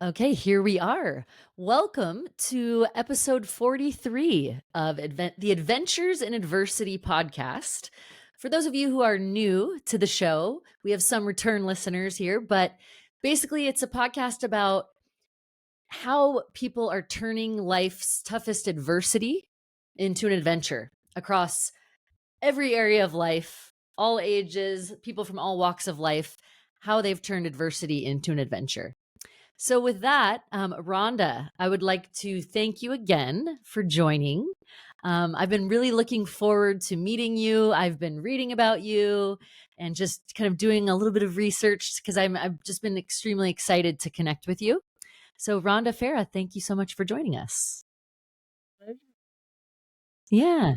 Okay, here we are. Welcome to episode 43 of the Adventures in Adversity podcast. For those of you who are new to the show, we have some return listeners here, but basically, it's a podcast about how people are turning life's toughest adversity into an adventure across every area of life, all ages, people from all walks of life, how they've turned adversity into an adventure. So, with that, Rhonda, I would like to thank you again for joining. I've been really looking forward to meeting you. I've been reading about you and just kind of doing a little bit of research because I've just been extremely excited to connect with you. So, Rhonda Farrah, thank you so much for joining us. Yeah,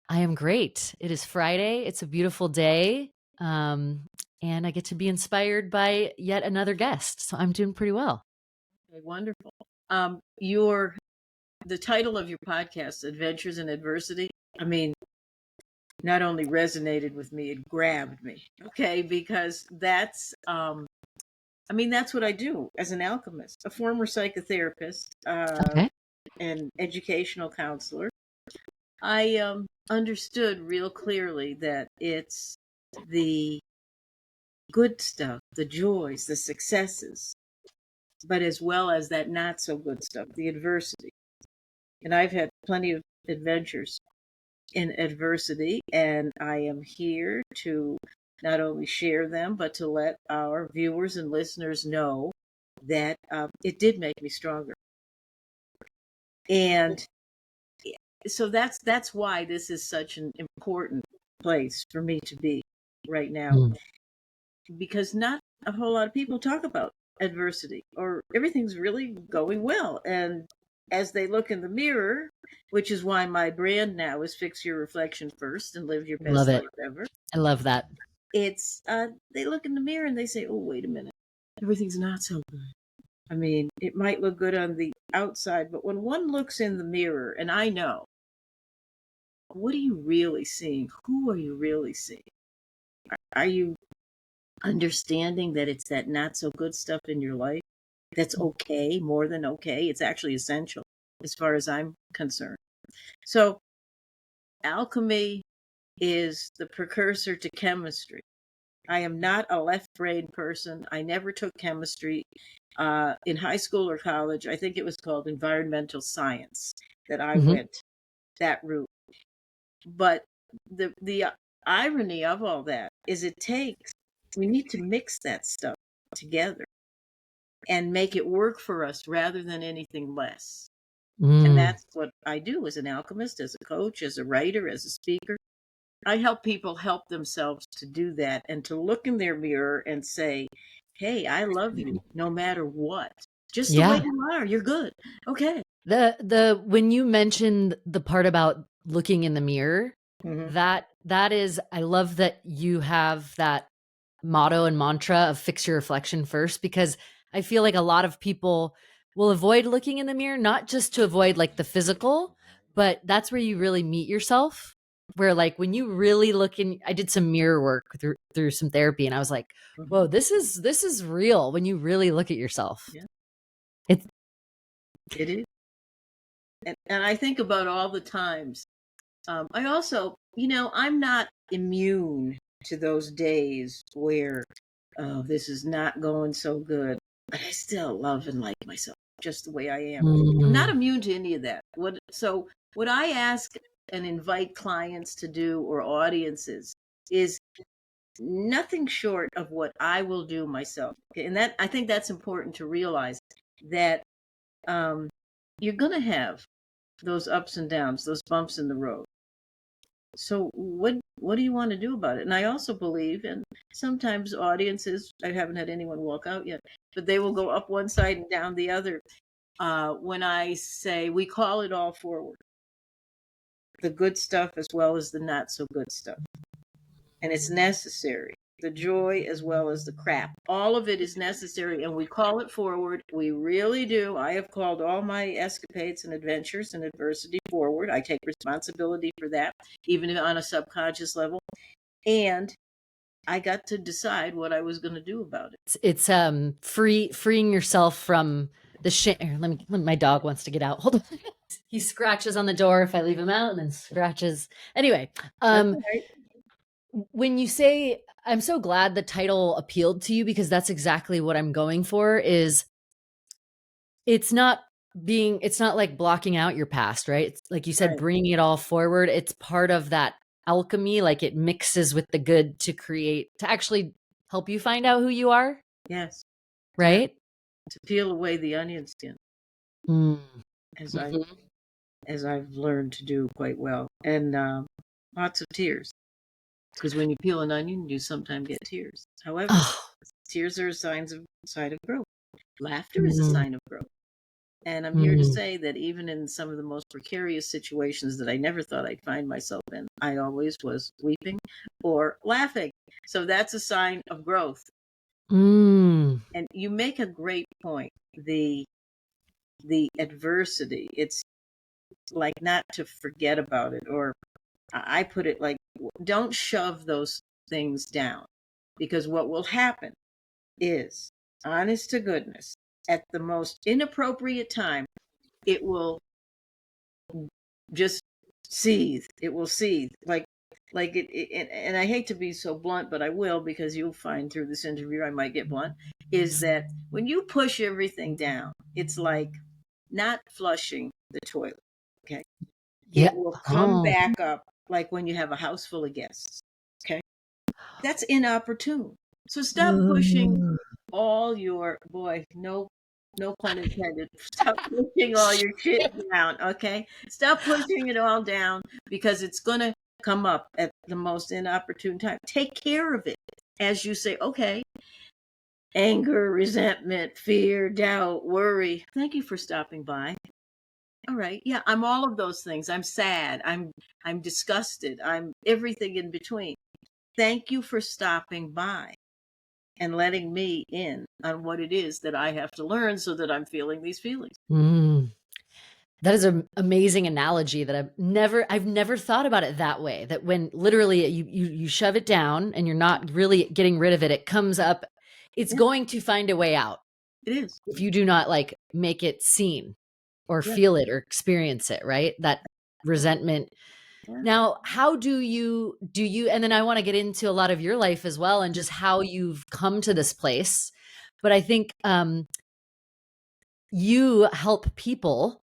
I am great. It is Friday. It's a beautiful day. And I get to be inspired by yet another guest. So I'm doing pretty well. Okay, wonderful. The title of your podcast, Adventures in Adversity, not only resonated with me, it grabbed me. Okay, because that's what I do as an alchemist, a former psychotherapist, Okay. and educational counselor. I understood real clearly that it's the good stuff, the joys, the successes, but as well as that not so good stuff, the adversity. And I've had plenty of adventures in adversity, and I am here to not only share them, but to let our viewers and listeners know that it did make me stronger. And so that's why this is such an important place for me to be right now, because not a whole lot of people talk about adversity, or everything's really going well. And as they look in the mirror, which is why my brand now is Fix Your Reflection First and Live Your Love Best it. Life Ever. I love that. It's they look in the mirror and they say, oh, wait a minute, everything's not so good. It might look good on the outside, but when one looks in the mirror, and I know, what are you really seeing? Who are you really seeing? Are you understanding that it's that not so good stuff in your life that's okay, more than okay? It's actually essential as far as I'm concerned. So alchemy is the precursor to chemistry. I am not a left brain person. I never took chemistry in high school or college. I think it was called environmental science that I went that route. But the irony of all that is we need to mix that stuff together and make it work for us rather than anything less. And that's what I do as an alchemist, as a coach, as a writer, as a speaker. I help people help themselves to do that and to look in their mirror and say, hey, I love you no matter what. Just the way you are, you're good. Okay. When you mentioned the part about looking in the mirror, that is, I love that you have that motto and mantra of fix your reflection first, because I feel like a lot of people will avoid looking in the mirror, not just to avoid like the physical, but that's where you really meet yourself. Where like when you really look in, I did some mirror work through some therapy, and I was like, whoa, this is real when you really look at yourself. Yeah. It is. And I think about all the times. I also, I'm not immune to those days where, oh, this is not going so good, but I still love and like myself just the way I am. I'm not immune to any of that. What I ask and invite clients to do, or audiences, is nothing short of what I will do myself. Okay? And I think that's important to realize, that you're going to have those ups and downs, those bumps in the road. So what do you want to do about it? And I also believe, and sometimes audiences, I haven't had anyone walk out yet, but they will go up one side and down the other. When I say, we call it all forward, the good stuff as well as the not so good stuff. And it's necessary. The joy as well as the crap. All of it is necessary, and we call it forward. We really do. I have called all my escapades and adventures and adversity forward. I take responsibility for that, even on a subconscious level. And I got to decide what I was going to do about it. It's freeing yourself from the shit. My dog wants to get out. Hold on. He scratches on the door if I leave him out, and then scratches. Anyway, That's all right. when you say, I'm so glad the title appealed to you, because that's exactly what I'm going for. Is it's not like blocking out your past, right? It's like you said, Right. bringing it all forward. It's part of that alchemy, like it mixes with the good to actually help you find out who you are, Yes. Yeah. right? To peel away the onion skin, Mm. as I Mhm. as I've learned to do quite well, and lots of tears, because when you peel an onion, you sometimes get tears. However, Oh. tears are a sign of growth. Laughter is a Mm. sign of growth. And I'm here to Mm. say that even in some of the most precarious situations that I never thought I'd find myself in, I always was weeping or laughing. So that's a sign of growth. Mm. And you make a great point. The adversity, it's like not to forget about it, or I put it like, don't shove those things down, because what will happen is, honest to goodness, at the most inappropriate time, it will just seethe. It will seethe like it. And I hate to be so blunt, but I will, because you'll find through this interview I might get blunt. Is that when you push everything down, it's like not flushing the toilet. Okay, it Yeah. will come Oh. back up like when you have a house full of guests. Okay, that's inopportune. So stop pushing Mm. all your, boy, no pun intended. Stop pushing all your shit down, okay? Stop pushing it all down, because it's gonna come up at the most inopportune time. Take care of it. As you say, okay, anger, resentment, fear, doubt, worry. Thank you for stopping by. All right. Yeah, I'm all of those things. I'm sad. I'm disgusted. I'm everything in between. Thank you for stopping by and letting me in on what it is that I have to learn, so that I'm feeling these feelings. Mm. That is an amazing analogy that I've never thought about it that way. That when literally you shove it down and you're not really getting rid of it, it comes up. It's Yeah, going to find a way out it is. if you do not like make it seen or Yeah, feel it or experience it, right? That resentment. yeah. Now, how do you and then I want to get into a lot of your life as well, and just how you've come to this place. But I think you help people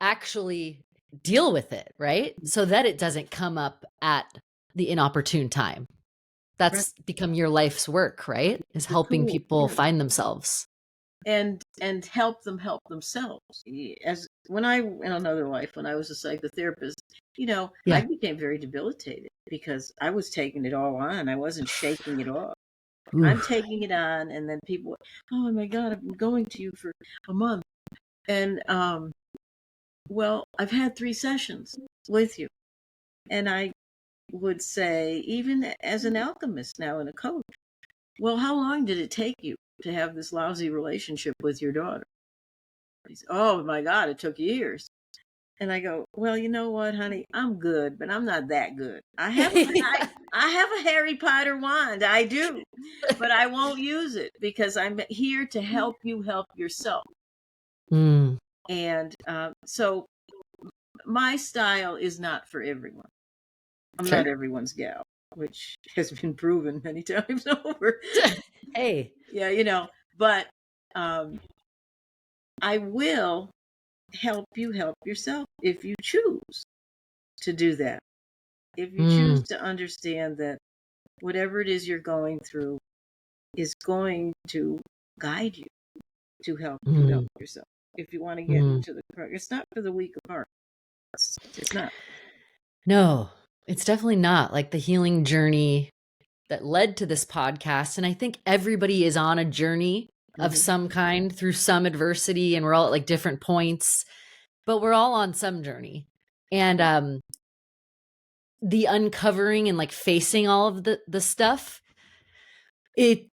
actually deal with it, right? So that it doesn't come up at the inopportune time. Right. That's become your life's work, right? Is The helping tool. people Yeah. find themselves. And help them help themselves. As when I, in another life, when I was a psychotherapist, I Yeah. became very debilitated because I was taking it all on. I wasn't shaking it off. Ooh. I'm taking it on, and then people, oh my God, I've been going to you for a month. And well, I've had 3 sessions with you. And I would say, even as an alchemist now and a coach, well, how long did it take you to have this lousy relationship with your daughter? He said, oh my God, it took years. And I go, well, you know what, honey, I'm good, but I'm not that good. I have a Harry Potter wand, I do, but I won't use it, because I'm here to help you help yourself. Mm. And so my style is not for everyone. I'm Sure. not everyone's gal, which has been proven many times over. Hey. Yeah, but I will help you help yourself if you choose to do that. If you choose Mm. to understand that whatever it is you're going through is going to guide you to help you help Mm. yourself. If you want to get Mm. into it's not for the weak of heart. It's not. No, it's definitely not like the healing journey that led to this podcast. And I think everybody is on a journey of Hmm. some kind through some adversity, and we're all at like different points, but we're all on some journey. And the uncovering and like facing all of the stuff, the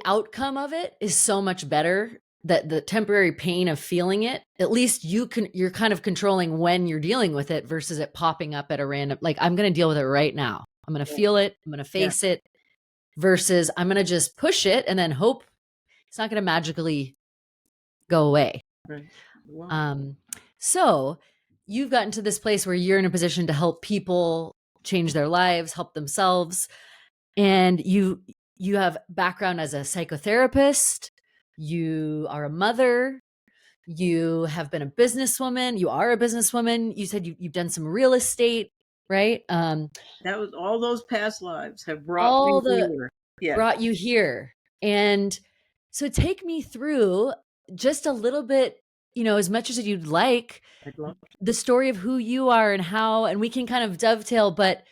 outcome of it is so much better. That the temporary pain of feeling it, at least you're kind of controlling when you're dealing with it versus it popping up at a random, like, I'm going to deal with it right now. I'm going to Yeah, feel it. I'm going to yeah, face it. versus I'm going to just push it and then hope it's not going to magically go away. Right. Well, So you've gotten to this place where you're in a position to help people change their lives, help themselves. And you have background as a psychotherapist, you are a mother, you have been a businesswoman, you are a businesswoman. You said you've done some real estate, right? that was all those past lives have brought me All the here. Yeah, brought you here. And so take me through just a little bit, as much as you'd like, I'd love. the story of who you are and how, and we can kind of dovetail. But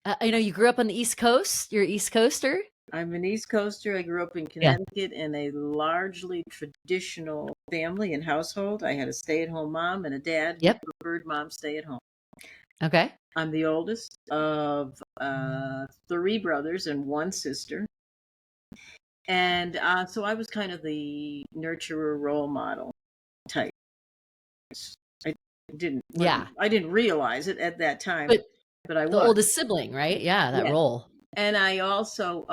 I know you grew up on the East Coast. You're an East Coaster. I'm an East Coaster. I grew up in Yeah. Connecticut in a largely traditional family and household. I had a stay-at-home mom and a dad who Yep. preferred mom stay at home. Okay. I'm the oldest of 3 brothers and 1 sister. And so I was kind of the nurturer role model type. I Yeah. I didn't realize it at that time, But but I the was. oldest sibling, right? Yeah, that Yeah. role. And I also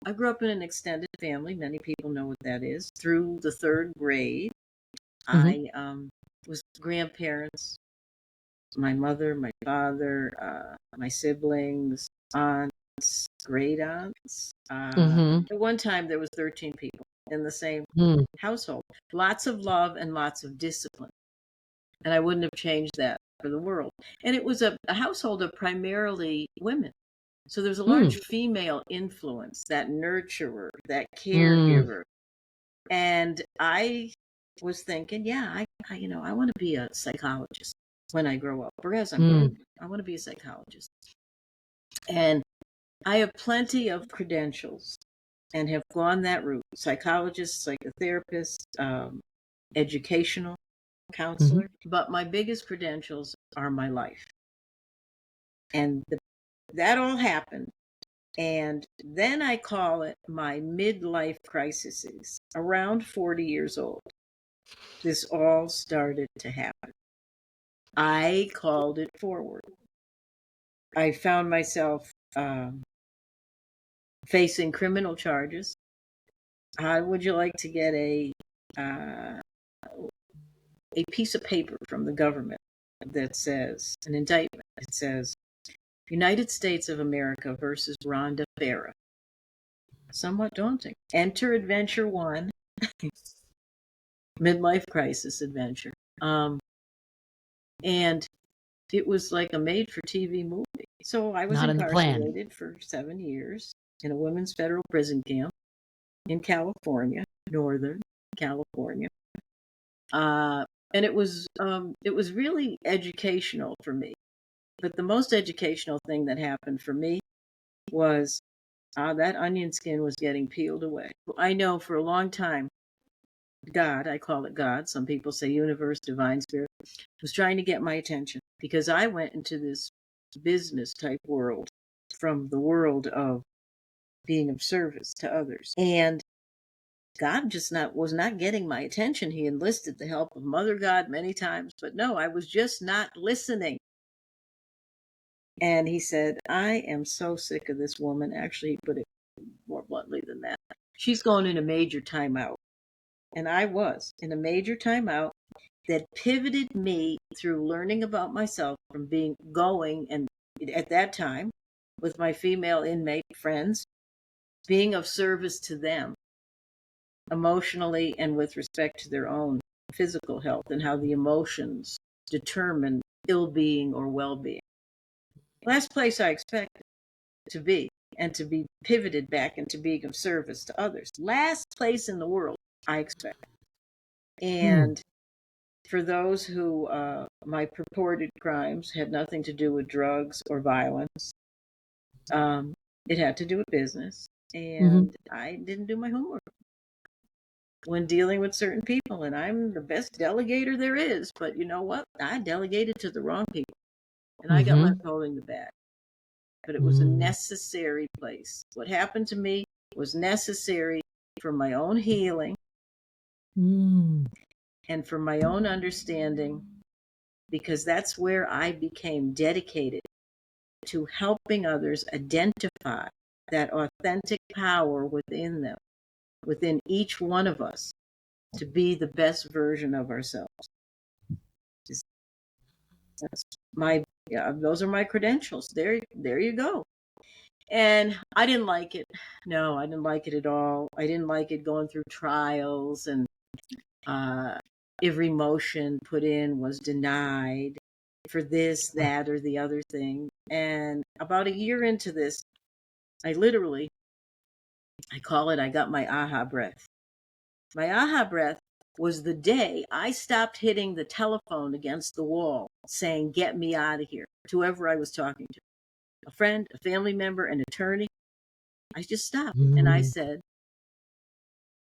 I grew up in an extended family. Many people know what that is. Through the 3rd grade, Mhm. I was grandparents, my mother, my father, my siblings, aunts, great aunts. Mhm. At one time, there was 13 people in the same Mm. household. Lots of love and lots of discipline. And I wouldn't have changed that for the world. And it was a household of primarily women. So there's a Mm. large female influence, that nurturer, that Mm. caregiver. And I was thinking, yeah, I want to be a psychologist when I grow up, or as I'm Mm. growing, I want to be a psychologist. And I have plenty of credentials and have gone that route: psychologist, psychotherapist, educational Mhm. counselor. But my biggest credentials are my life. And that all happened. And then I call it my midlife crises. Around 40 years old, this all started to happen. I called it forward. I found myself facing criminal charges. How would you like to get uh, a piece of paper from the government that says, an indictment? It says, United States of America versus Rhonda Farrah. Somewhat daunting. Enter Adventure 1, midlife crisis adventure. And it was like a made for TV movie. So I was Not in the plan. incarcerated for 7 years in a women's federal prison camp in California, Northern California. And it was really educational for me. But the most educational thing that happened for me was that onion skin was getting peeled away. I know for a long time, God, I call it God, some people say universe, divine spirit, was trying to get my attention because I went into this business type world from the world of being of service to others. And God just was not getting my attention. He enlisted the help of Mother God many times, but no, I was just not listening. And he said, I am so sick of this woman. Actually, he put it more bluntly than that. She's going in a major timeout. And I was in a major timeout that pivoted me through learning about myself from going and at that time with my female inmate friends, being of service to them emotionally and with respect to their own physical health and how the emotions determine ill-being or well-being. Last place I expected to be, and to be pivoted back into being of service to others. Last place in the world I expect. And for those who my purported crimes had nothing to do with drugs or violence, it had to do with business. Mhm. And I didn't do my homework when dealing with certain people. And I'm the best delegator there is. But you know what? I delegated to the wrong people. And I got left Mhm. holding the bag. But it was a Mm. necessary place. What happened to me was necessary for my own healing Mm. and for my own understanding, because that's where I became dedicated to helping others identify that authentic power within them, within each one of us, to be the best version of ourselves. That's those are my credentials. There you go. And I didn't like it. No, I didn't like it at all. I didn't like it going through trials, and every motion put in was denied for this, that, or the other thing. And about a year into this, I call it, I got my aha breath. My aha breath was the day I stopped hitting the telephone against the wall saying, "Get me out of here," to whoever I was talking to, a friend, a family member, an attorney. I just stopped and I said,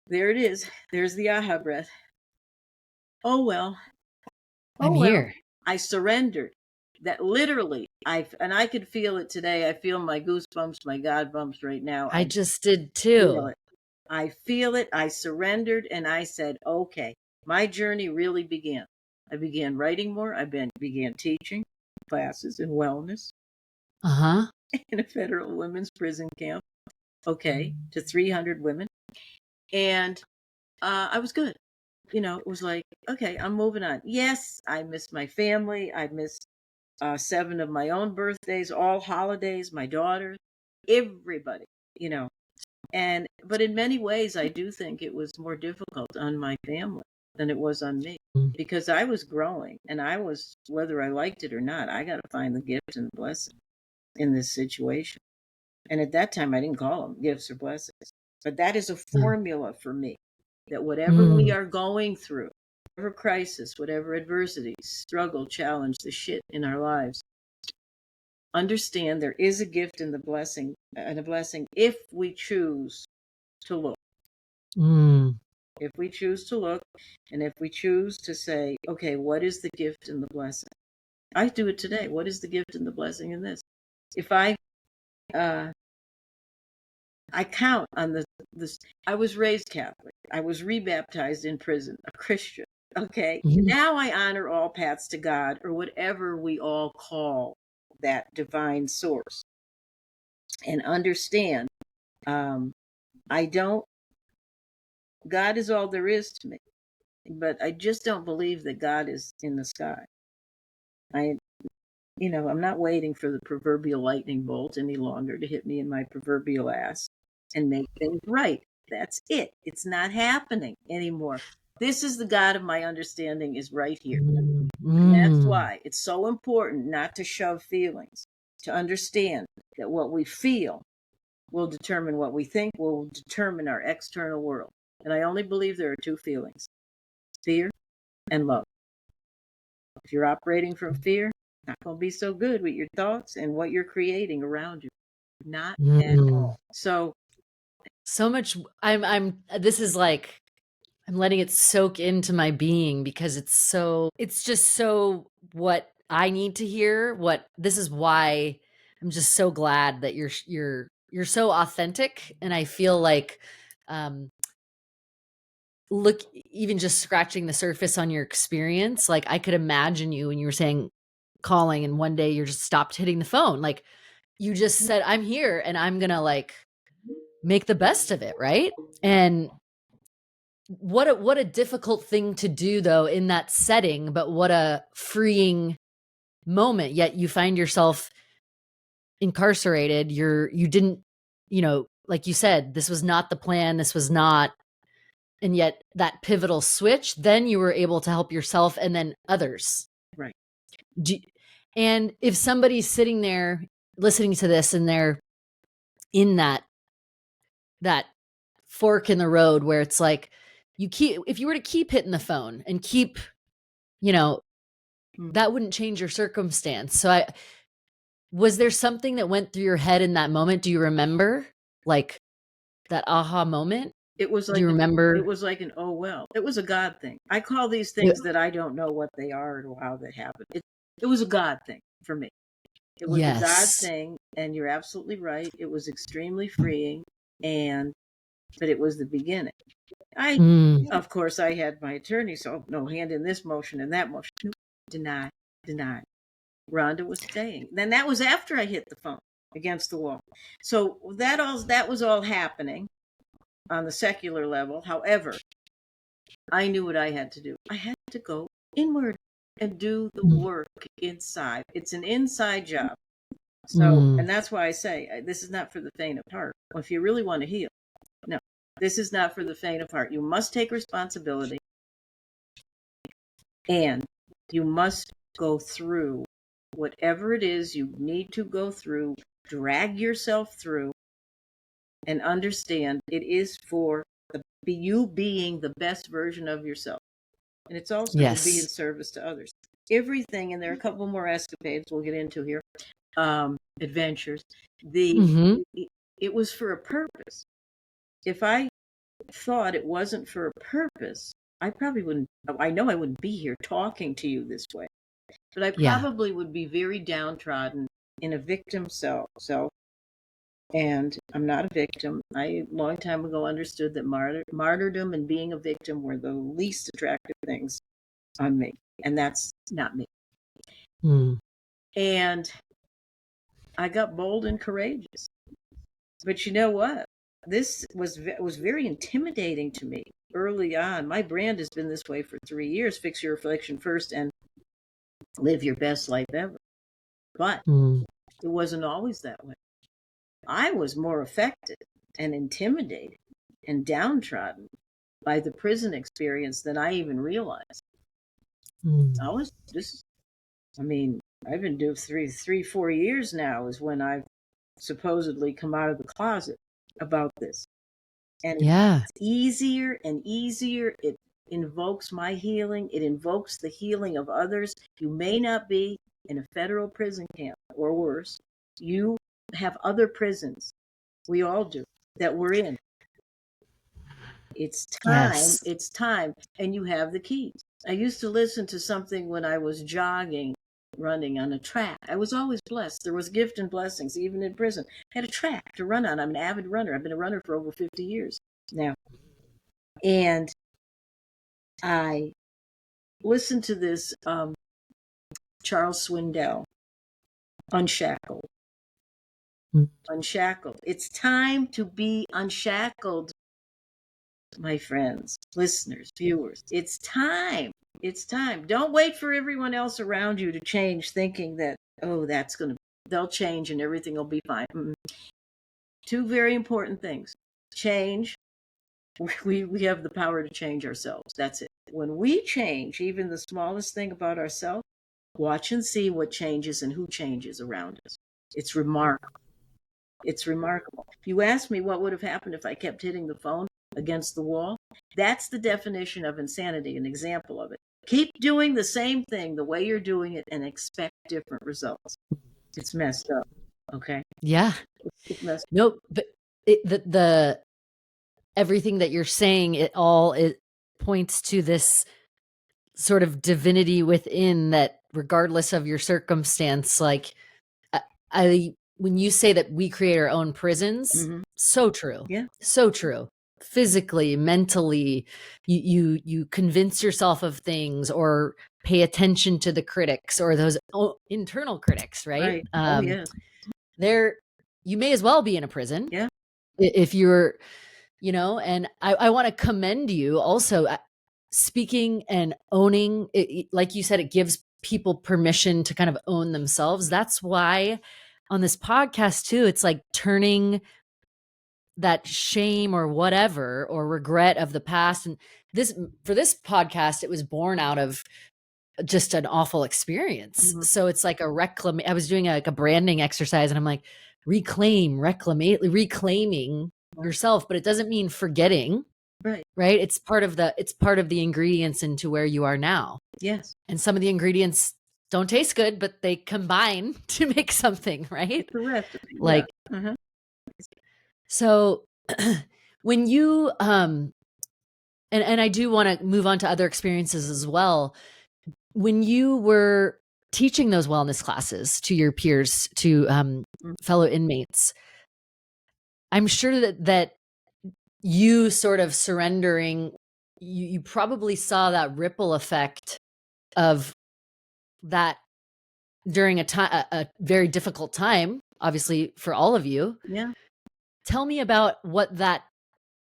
there it is. There's the aha breath. Oh, well. I'm here. I surrendered. That literally, I could feel it today. I feel my goosebumps, my God bumps right now. I just did too. I feel it. I surrendered and I said, okay, my journey really began. I began writing more. I began teaching classes in wellness in a federal women's prison camp. Okay, to 300 women. And I was good. It was like, okay, I'm moving on. Yes, I miss my family. I missed 7 of my own birthdays, all holidays, my daughters, everybody, but in many ways, I do think it was more difficult on my family than it was on me, because I was growing, and I was, whether I liked it or not, I got to find the gift and the blessing in this situation. And at that time, I didn't call them gifts or blessings, but that is a formula for me, that whatever we are going through, whatever crisis, whatever adversity, struggle, challenge, the shit in our lives, understand there is a gift and a blessing if we choose to look. If we choose to look, and if we choose to say, okay, what is the gift and the blessing? I do it today. What is the gift and the blessing in this? If I count on this. I was raised Catholic. I was rebaptized in prison, a Christian. Okay. Now I honor all paths to God, or whatever we all call that divine source, and understand, God is all there is to me, but I just don't believe that God is in the sky. I'm not waiting for the proverbial lightning bolt any longer to hit me in my proverbial ass and make things right. That's it. It's not happening anymore. This is the God of my understanding is right here. And that's why it's so important not to shove feelings, to understand that what we feel will determine what we think, will determine our external world. And I only believe there are 2 feelings: fear and love. If you're operating from fear, not going to be so good with your thoughts and what you're creating around you. Not at all. So much. This is like, I'm letting it soak into my being, because it's just so what I need to hear. This is why I'm just so glad that you're so authentic. And I feel like, look, even just scratching the surface on your experience, like I could imagine you when you were saying calling, and one day you're just stopped hitting the phone. Like you just said, I'm here and I'm going to like make the best of it. Right. And what a difficult thing to do though in that setting, but what a freeing moment. Yet you find yourself incarcerated. You didn't, like you said, this was not the plan. This was not, and yet that pivotal switch, then you were able to help yourself and then others. Right. And if somebody's sitting there listening to this and they're in that fork in the road where it's like, if you were to keep hitting the phone and keep, that wouldn't change your circumstance. So was there something that went through your head in that moment? Do you remember like that aha moment? It was like, do you remember? It was like an, oh, well, it was a God thing. I call these things that I don't know what they are or how they happen. It was a God thing for me. It was a God thing. And you're absolutely right. It was extremely freeing. But it was the beginning. Of course, I had my attorney. So no, hand in this motion and that motion. Deny. Rhonda was staying. Then that was after I hit the phone. against the wall. So that was all happening on the secular level. However, I knew what I had to do. I had to go inward and do the work inside. It's an inside job. So, and that's why I say this is not for the faint of heart. Well, if you really want to heal, no, this is not for the faint of heart. You must take responsibility, and you must go through whatever it is you need to go through, drag yourself through, and understand it is for you being the best version of yourself. And it's also to be in service to others. Everything, and there are a couple more escapades we'll get into here, adventures. It was for a purpose. If I thought it wasn't for a purpose, I probably wouldn't. I know I wouldn't be here talking to you this way, but I probably would be very downtrodden in a victim self. And I'm not a victim. I, a long time ago, understood that martyrdom and being a victim were the least attractive things on me, and that's not me. And I got bold and courageous. But you know what? This was very intimidating to me early on. My brand has been this way for 3 years: fix your affliction first and live your best life ever. But it wasn't always that way. I was more affected and intimidated and downtrodden by the prison experience than I even realized. I've been doing 4 years now is when I've supposedly come out of the closet about this. And it's easier and easier. It invokes my healing. It invokes the healing of others. You may not be in a federal prison camp or worse. You have other prisons. We all do, that we're in. It's time. It's time. And you have the keys. I used to listen to something when I was jogging, running on a track. I was always blessed. There was gift and blessings, even in prison. I had a track to run on. I'm an avid runner. I've been a runner for over 50 years now. And I listened to this Charles Swindoll, Unshackled. Unshackled. It's time to be unshackled, my friends, listeners, viewers. It's time. It's time. Don't wait for everyone else around you to change, thinking that, oh, they'll change and everything will be fine. Two very important things. Change. We have the power to change ourselves. That's it. When we change, even the smallest thing about ourselves, watch and see what changes and who changes around us. It's remarkable. It's remarkable. If you ask me what would have happened if I kept hitting the phone against the wall, that's the definition of insanity, an example of it. Keep doing the same thing the way you're doing it and expect different results. It's messed up. Okay? Yeah. It's messed up. Nope. But the everything that you're saying, it points to this sort of divinity within that, regardless of your circumstance, like when you say that we create our own prisons, so true. Yeah. So true. Physically, mentally, you convince yourself of things or pay attention to the critics or those internal critics, right? Yes. You may as well be in a prison. Yeah. If you're, and I want to commend you also speaking and owning it. Like you said, it gives people permission to kind of own themselves. That's why on this podcast too, it's like turning that shame or whatever or regret of the past. And for this podcast, it was born out of just an awful experience. So it's like I was doing a branding exercise and I'm like, reclaiming yourself, but it doesn't mean forgetting. Right. It's part of the ingredients into where you are now. Yes. And some of the ingredients don't taste good, but they combine to make something, right? It's a recipe. Like, so when you, and I do want to move on to other experiences as well. When you were teaching those wellness classes to your peers, to fellow inmates, I'm sure that you sort of surrendering, you probably saw that ripple effect of that during a very difficult time obviously for all of you. Yeah. Tell me about what that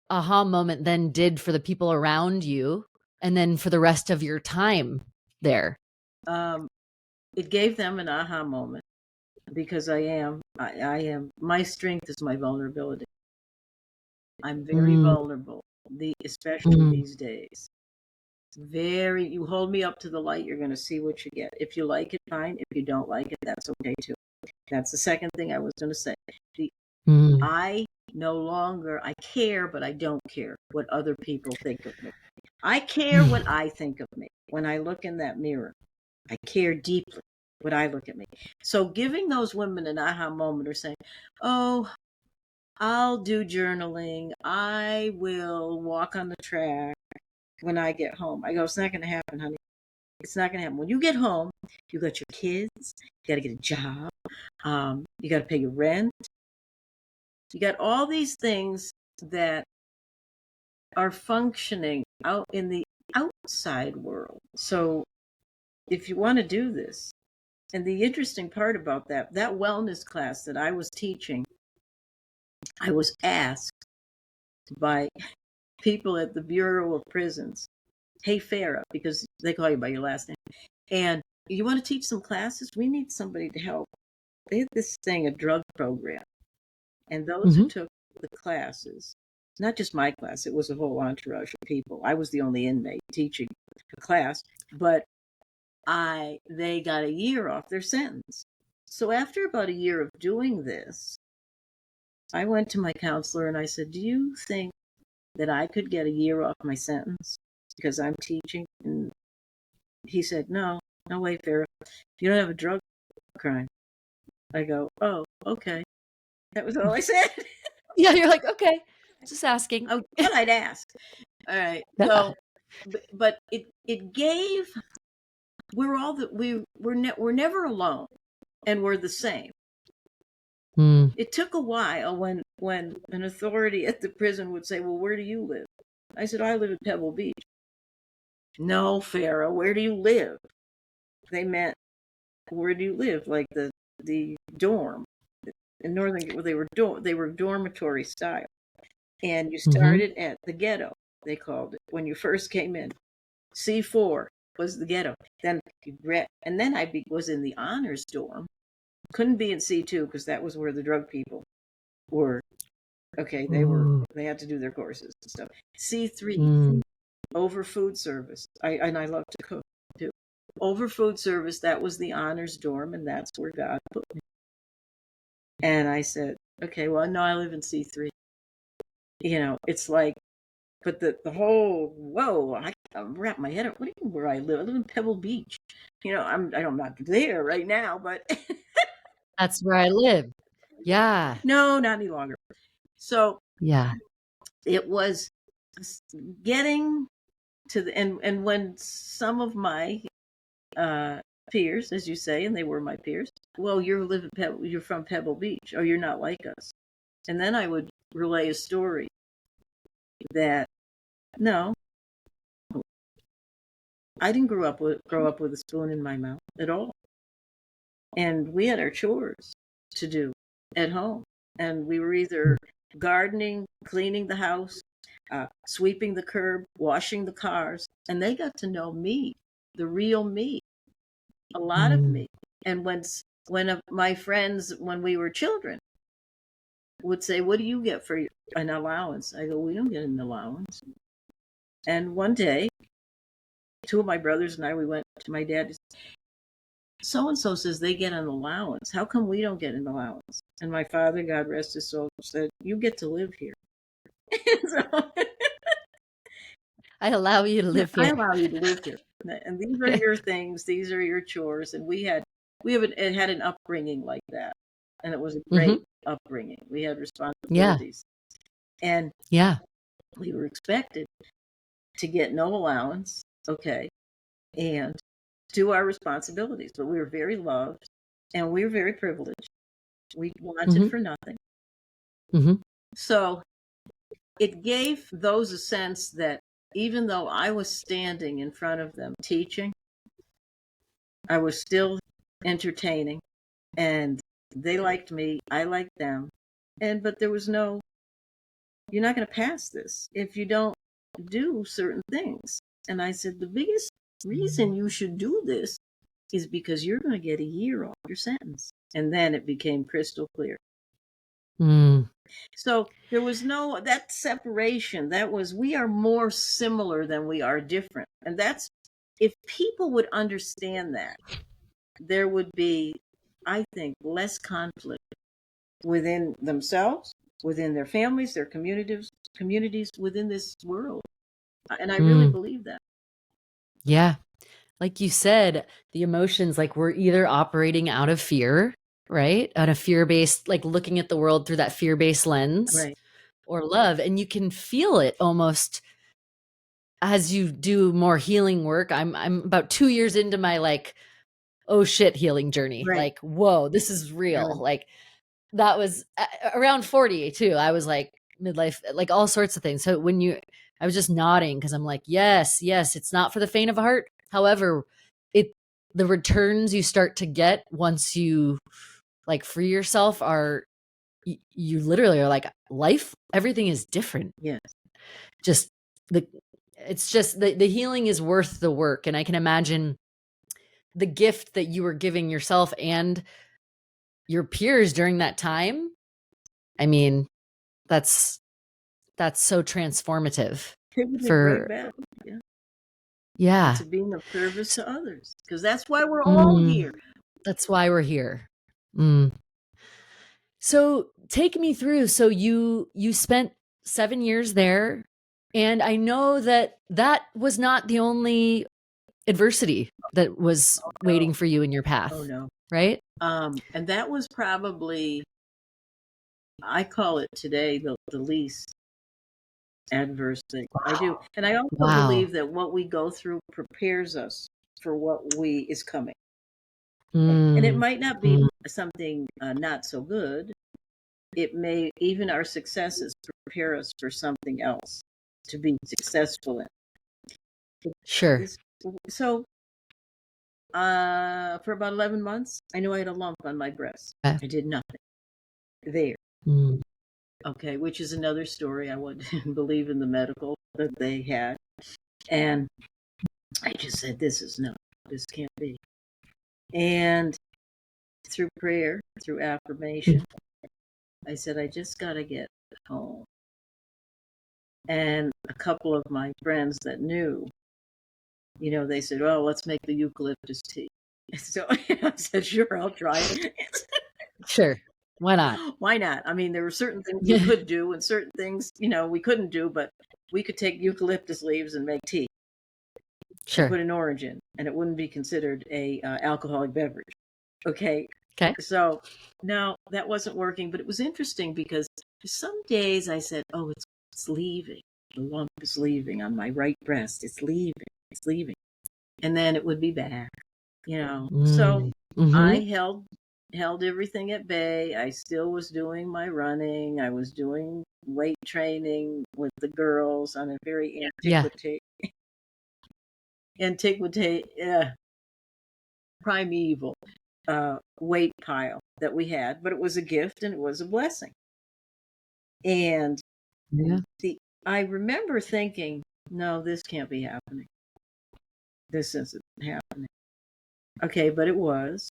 aha moment then did for the people around you and then for the rest of your time there. It gave them an aha moment because I am, my strength is my vulnerability. I'm very Mm, vulnerable, especially mm, these days. You hold me up to the light, you're going to see what you get. If you like it, fine. If you don't like it, that's okay too. That's the second thing I was going to say. mm, I no longer, I care, but I don't care what other people think of me. I care what mm, I think of me when I look in that mirror. I care deeply what I look at me. So giving those women an aha moment or saying, oh, I'll do journaling. I will walk on the track when I get home. I go, it's not going to happen, honey. It's not going to happen. When you get home, you got your kids, you got to get a job, you got to pay your rent. You got all these things that are functioning out in the outside world. So if you want to do this, and the interesting part about that wellness class that I was teaching, I was asked by people at the Bureau of Prisons, hey, Farrah, because they call you by your last name, and you want to teach some classes? We need somebody to help. They had this thing, a drug program, and those who mhm. took the classes, not just my class, it was a whole entourage of people. I was the only inmate teaching the class, but they got a year off their sentence. So after about a year of doing this, I went to my counselor and I said, do you think that I could get a year off my sentence because I'm teaching? And he said, no way, Farrah. You don't have a drug crime. I go, oh, okay. That was all I said. Yeah, you're like, okay, just asking. I thought I'd ask. All right. Yeah. So, but it gave. We're all that we're never alone, and we're the same. Mm, It took a while when an authority at the prison would say, "Well, where do you live?" I said, "I live in Pebble Beach." No, Farrah, where do you live? They meant, where do you live? Like the dorm in Northern. Well, they were dormitory style, and you mhm. started at the ghetto. They called it when you first came in. C4 was the ghetto. Then and then was in the honors dorm. Couldn't be in C2 because that was where the drug people were. Okay, Ooh, they had to do their courses and stuff. C3 mm, over food service. I love to cook too. Over food service, that was the honors dorm, and that's where God put me. And I said, okay, well, no, I live in C3. It's like, but the whole, whoa, I wrap my head up. What do you mean where I live? I live in Pebble Beach. I'm not there right now, but that's where I live. Yeah, no, not any longer. So yeah. it was getting to the and when some of my peers, as you say, and they were my peers, well, you're from Pebble Beach, or you're not like us. And then I would relay a story that no, I didn't grow up with a spoon in my mouth at all. And we had our chores to do at home. And we were either gardening, cleaning the house, sweeping the curb, washing the cars. And they got to know me, the real me, a lot of Mm, me. And when my friends, when we were children, would say, what do you get for an allowance? I go, we don't get an allowance. And one day, two of my brothers and I, we went to my dad. So and so says they get an allowance. How come we don't get an allowance? And my father, God rest his soul, said, you get to live here. So, I allow you to yeah, live I here. allow you to live here. And these are your things, these are your chores. And it had an upbringing like that. And it was a great Mhm. upbringing. We had Yeah, responsibilities. And yeah. we were expected to get no allowance, okay, and do our responsibilities. But we were very loved and we were very privileged. We wanted Mhm, for nothing. mhm, So it gave those a sense that even though I was standing in front of them teaching, I was still entertaining and They liked me. I liked them. But there was no, you're not going to pass this if you don't do certain things. And I said, the biggest reason you should do this is because you're going to get a year off your sentence. And then it became crystal clear. So there was no, that separation, that was, we are more similar than we are different. And that's, if people would understand that, there would be, I think, less conflict within themselves, within their families, their communities, within this world. And I really believe that. Yeah. Like you said, the emotions, like we're either operating out of fear, right? Out of fear-based, like looking at the world through that fear-based lens, Right. or love. And you can feel it almost as you do more healing work. I'm about 2 years into my like, oh shit, healing journey. Right. Like, whoa, this is real. Right. Like that was around 40 too. I was like midlife, like all sorts of things. So I was just nodding because I'm like, yes, it's not for the faint of heart. However, the returns you start to get once you like free yourself are, you literally are like, life, everything is different. Yes. Just it's just the healing is worth the work. And I can imagine the gift that you were giving yourself and your peers during that time. I mean, that's so transformative Pivoted right for, back. Yeah. yeah. To being of service to others. Because that's why we're all here. That's why we're here. So take me through. So you spent 7 years there, and I know that was not the only adversity that was waiting for you in your path. Oh no. Right? And that was probably, I call it today, the least adverse thing. I do. And I also believe that what we go through prepares us for what is coming. And it might not be something not so good. It may, even our successes prepare us for something else to be successful in. Sure. So for about 11 months, I knew I had a lump on my breast. I did nothing there. Okay, which is another story. I wouldn't believe in the medical that they had. And I just said, this can't be. And through prayer, through affirmation, I said, I just got to get home. And a couple of my friends that knew, they said, oh, let's make the eucalyptus tea. So I said, sure, I'll try it. Sure. Why not? Why not? I mean, there were certain things we could do and certain things, we couldn't do, but we could take eucalyptus leaves and make tea. Sure. Put an orange in, and it wouldn't be considered a alcoholic beverage. Okay. So no, that wasn't working, but it was interesting because some days I said, oh, it's leaving. The lump is leaving on my right breast. It's leaving. And then it would be back, So I held everything at bay. I still was doing my running. I was doing weight training with the girls on a very primeval weight pile that we had, but it was a gift and it was a blessing. And I remember thinking, no, this can't be happening. This isn't happening. Okay, but it was.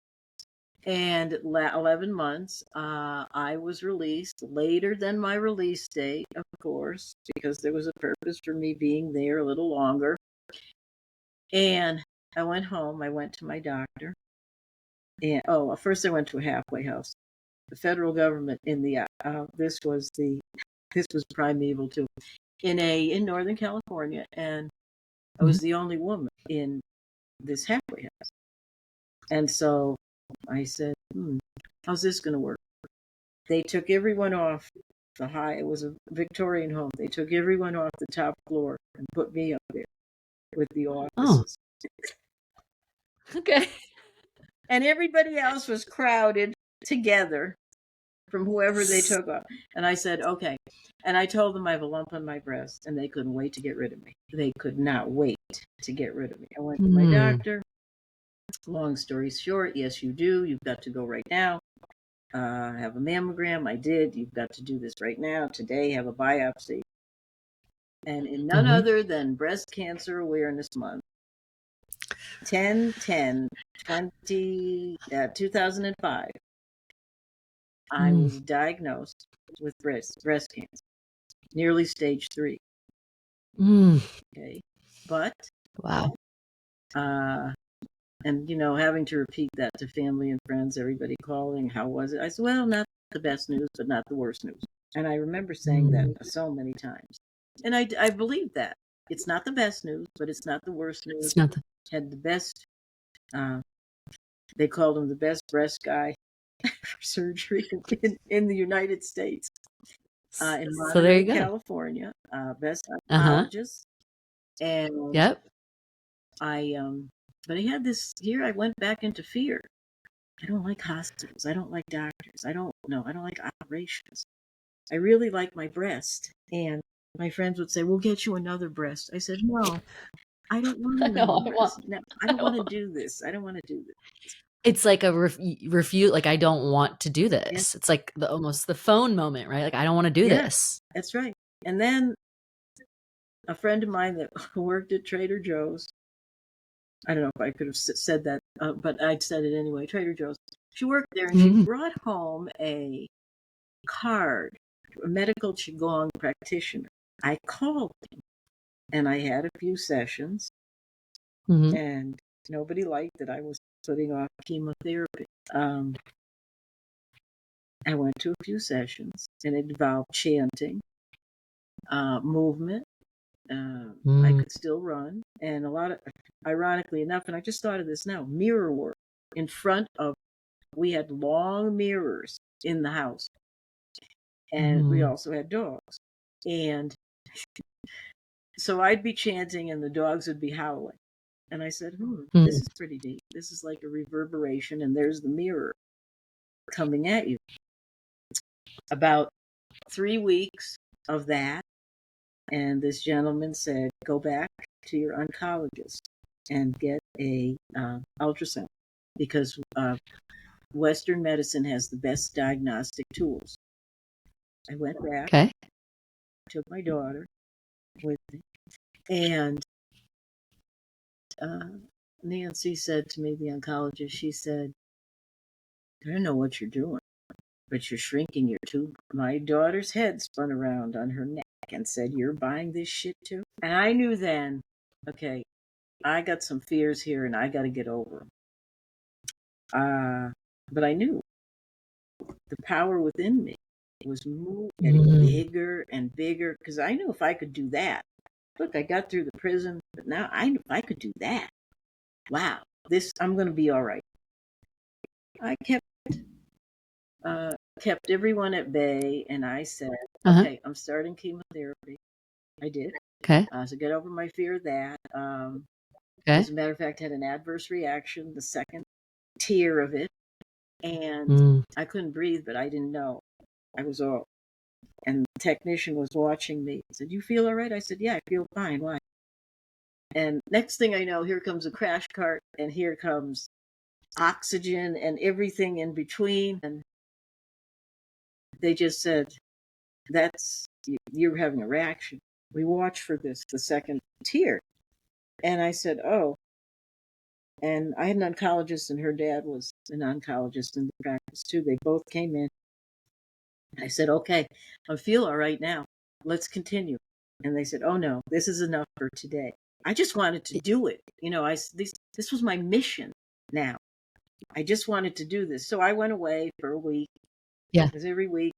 And 11 months, I was released later than my release date, of course, because there was a purpose for me being there a little longer. And I went home. I went to my doctor. And first I went to a halfway house. The federal government this was primeval too, in Northern California, and I was the only woman in this halfway house. And so I said, how's this going to work? They took everyone off the high. It was a Victorian home. They took everyone off the top floor and put me up there with the offices. Okay. And everybody else was crowded together from whoever they took off. And I said, okay. And I told them I have a lump on my breast, and they couldn't wait to get rid of me. They could not wait to get rid of me. I went to my doctor. Long story short, yes, you do. You've got to go right now. have a mammogram. I did. You've got to do this right now. Today, have a biopsy. And in none other than Breast Cancer Awareness Month, 2005, I was diagnosed with breast cancer, nearly stage 3. Okay. But, Wow. and, having to repeat that to family and friends, everybody calling, how was it? I said, well, not the best news, but not the worst news. And I remember saying that so many times. And I believe that. It's not the best news, but it's not the worst news. It's not the... Had the best, they called him the best breast guy for surgery in the United States. In Monterey, California, best oncologist. And yep. But I had this, here I went back into fear. I don't like hospitals. I don't like doctors. I don't like operations. I really like my breast. And my friends would say, we'll get you another breast. I said, no, I don't want another breast. No, I don't want to do this. I don't want to do this. It's like a refute. Like, I don't want to do this. Yeah. It's like almost the phone moment, right? Like, I don't want to do this. That's right. And then a friend of mine that worked at Trader Joe's, I don't know if I could have said that, but I'd said it anyway. Trader Joe's. She worked there, and she brought home a card, a medical Qigong practitioner. I called him, and I had a few sessions, and nobody liked that I was putting off chemotherapy. I went to a few sessions, and it involved chanting, movement. I could still run, and a lot of, ironically enough, and I just thought of this now, mirror work in front of, we had long mirrors in the house, and we also had dogs. And so I'd be chanting and the dogs would be howling. And I said, this is pretty neat. This is like a reverberation, and there's the mirror coming at you. About 3 weeks of that, and this gentleman said, go back to your oncologist and get a ultrasound, because Western medicine has the best diagnostic tools. I went back, took my daughter with me, and Nancy said to me, the oncologist, she said, I don't know what you're doing, but you're shrinking your tumor. My daughter's head spun around on her neck and said, you're buying this shit too? And I knew then, okay, I got some fears here and I got to get over them. But I knew the power within me was getting bigger and bigger, because I knew if I could do that, look, I got through the prison, but now I knew if I could do that, wow, I'm going to be all right. I kept everyone at bay, and I said, okay, I'm starting chemotherapy. I did. So get over my fear of that. As a matter of fact, I had an adverse reaction, the second tier of it, and I couldn't breathe, but I didn't know. I was all, and the technician was watching me. He said, you feel all right? I said, yeah, I feel fine. Why? And next thing I know, here comes a crash cart, and here comes oxygen and everything in between. And they just said, you're having a reaction. We watch for this, the second tier. And I said, oh. And I had an oncologist, and her dad was an oncologist in the practice too. They both came in. I said, okay, I feel all right now. Let's continue. And they said, oh no, this is enough for today. I just wanted to do it. This was my mission now. I just wanted to do this. So I went away for a week. Yeah. It was every week,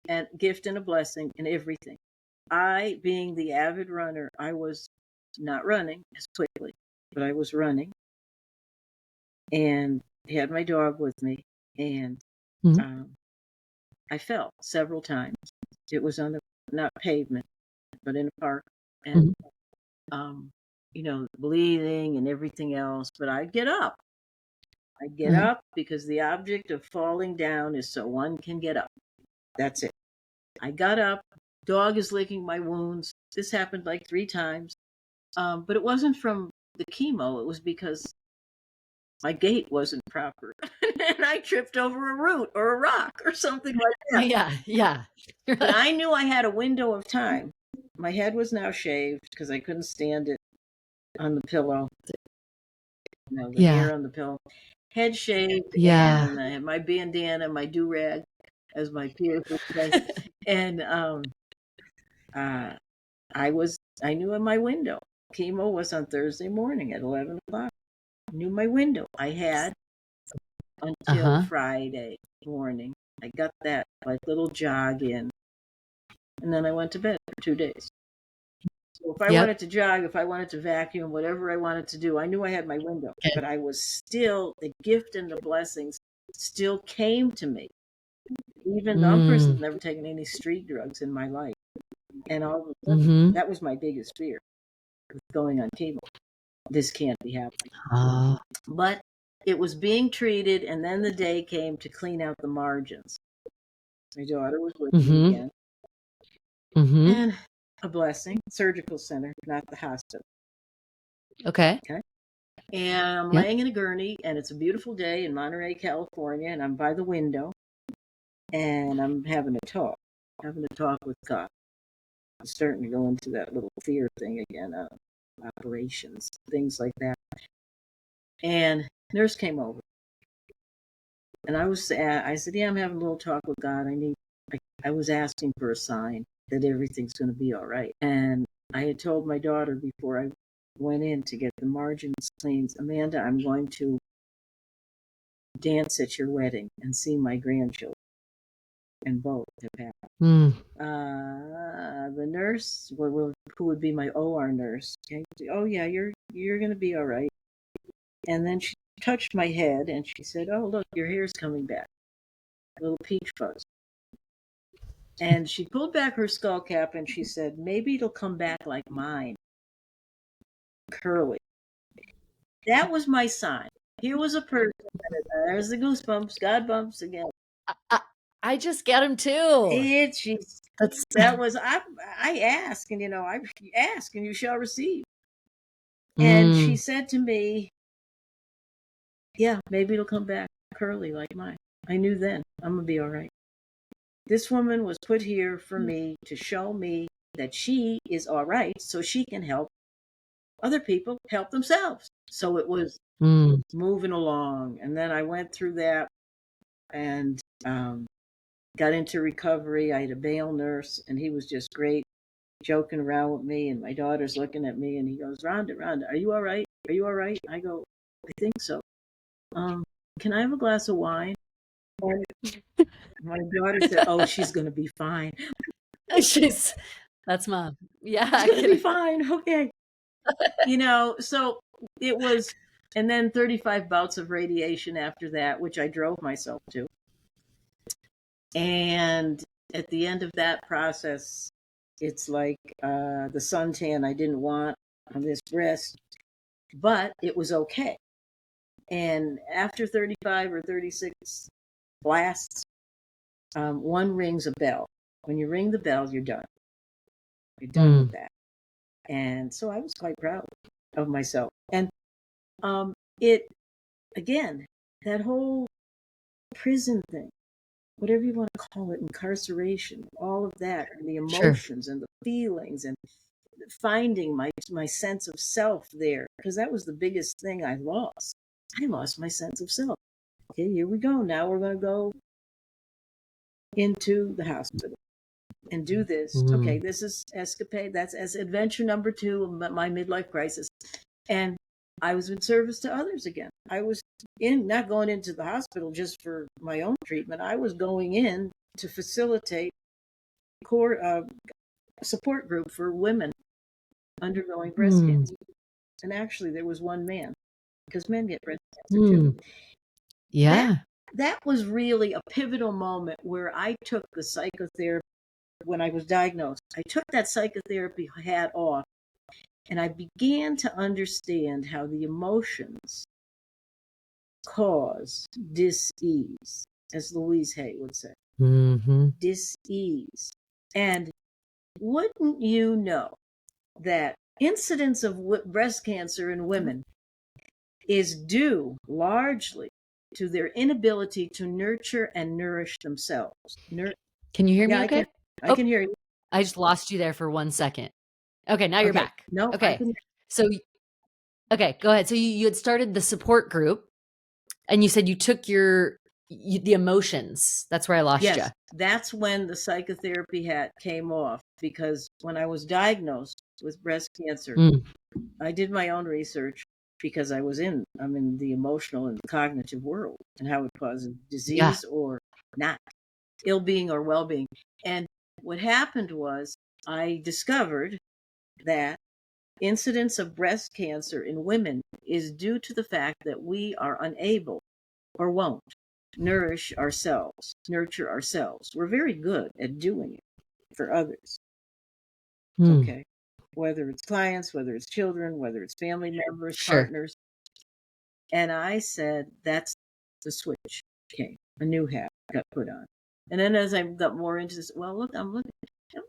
and gift and a blessing and everything. I, being the avid runner, I was not running as quickly, but I was running, and had my dog with me, and I fell several times. It was on not pavement, but in a park, and bleeding and everything else. But I'd get up. I'd get up, because the object of falling down is so one can get up. That's it. I got up. Dog is licking my wounds. This happened like 3 times. But it wasn't from the chemo. It was because my gait wasn't proper. And I tripped over a root or a rock or something like that. Yeah, yeah. But I knew I had a window of time. My head was now shaved because I couldn't stand it on the pillow. The hair on the pillow. Head shaved, and I had my bandana, my do-rag, as my peers would say. And I knew in my window. Chemo was on Thursday morning at 11 o'clock. I knew my window. I had until Friday morning. I got that like little jog in. And then I went to bed for 2 days. So if I wanted to jog, if I wanted to vacuum, whatever I wanted to do, I knew I had my window. But I was still, the gift and the blessings still came to me. Even though I'm a person that's never taken any street drugs in my life. And all of a sudden, that was my biggest fear, going on chemo. This can't be happening. But it was being treated, and then the day came to clean out the margins. My daughter was with me again. And a blessing, surgical center, not the hospital. Okay. And I'm laying in a gurney, and it's a beautiful day in Monterey, California, and I'm by the window, and I'm having a talk with God. I'm starting to go into that little fear thing again, operations, things like that. And nurse came over, and I said, yeah, I'm having a little talk with God. I was asking for a sign that everything's going to be all right. And I had told my daughter before I went in to get the margins cleaned, Amanda, I'm going to dance at your wedding and see my grandchildren. And both have happened. The nurse, who would be my OR nurse, came to, oh yeah, you're going to be all right. And then she touched my head and she said, oh look, your hair's coming back, a little peach fuzz. And she pulled back her skull cap and she said, maybe it'll come back like mine, curly. That was my sign. Here was a person. There's the goosebumps, God bumps again. I just get them too. I ask, and I ask, and you shall receive. And she said to me, yeah, maybe it'll come back curly like mine. I knew then I'm gonna be all right. This woman was put here for me to show me that she is all right, so she can help other people help themselves. So it was moving along, and then I went through that and got into recovery. I had a bail nurse, and he was just great, joking around with me, and my daughter's looking at me, and he goes, Rhonda, are you all right? Are you all right? I go, I think so. Can I have a glass of wine? And my daughter said, oh, she's going to be fine. That's Mom. Yeah. She's going to be fine. Okay. So it was, and then 35 bouts of radiation after that, which I drove myself to. And at the end of that process, it's like the suntan I didn't want on this breast, but it was okay. And after 35 or 36 blasts, one rings a bell. When you ring the bell, you're done. You're done with that. And so I was quite proud of myself. And again, that whole prison thing, whatever you want to call it, incarceration, all of that, and the emotions and the feelings and finding my sense of self there, because that was the biggest thing I lost. I lost my sense of self. Okay, here we go. Now we're going to go into the hospital and do this. Okay, this is escapade. That's as adventure number 2 of my midlife crisis. And I was in service to others again. I was not going into the hospital just for my own treatment. I was going in to facilitate support group for women undergoing breast cancer. And actually, there was one man, because men get breast cancer too. Yeah. That was really a pivotal moment where I took the psychotherapy. When I was diagnosed, I took that psychotherapy hat off, and I began to understand how the emotions cause dis-ease, as Louise Hay would say. Dis-ease. And wouldn't you know that incidence of breast cancer in women is due largely to their inability to nurture and nourish themselves. Can you hear me Yeah, okay? I can hear you. I just lost you there for 1 second. Okay, now you're Okay. back. No, I Okay. can. So okay, go ahead. So you had started the support group and you said you took the emotions. That's where I lost you. Yes, that's when the psychotherapy hat came off, because when I was diagnosed with breast cancer, Mm, I did my own research because I'm in the emotional and cognitive world, and how it causes yeah. disease or not, ill-being or well-being. And what happened was I discovered that incidence of breast cancer in women is due to the fact that we are unable or won't nurture ourselves. We're very good at doing it for others. Mm, Okay. Whether it's clients, whether it's children, whether it's family members, sure. partners. And I said, that's the switch came. A new hat got put on. And then as I got more into this, well, look, I'm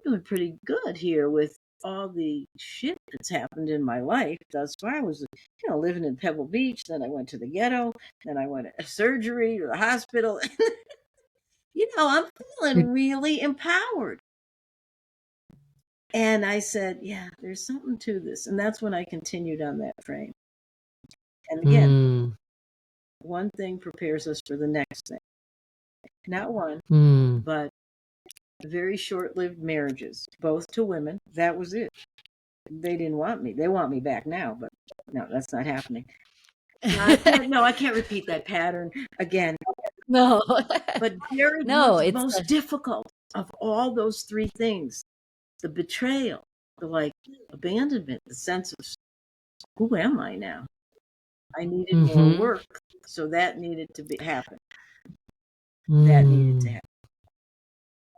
doing pretty good here with all the shit that's happened in my life thus far. I was, living in Pebble Beach. Then I went to the ghetto. Then I went to surgery to the hospital. I'm feeling really empowered. And I said, yeah, there's something to this. And that's when I continued on that frame. And again, Mm, one thing prepares us for the next thing. Not one, mm. but very short-lived marriages, both to women. That was it. They didn't want me. They want me back now, but no, that's not happening. I can't repeat that pattern again. No. But Jared No, was it's most difficult of all those three things: the betrayal, the abandonment, the sense of who am I now? I needed more mhm. work, so that needed to happen. That needed to happen.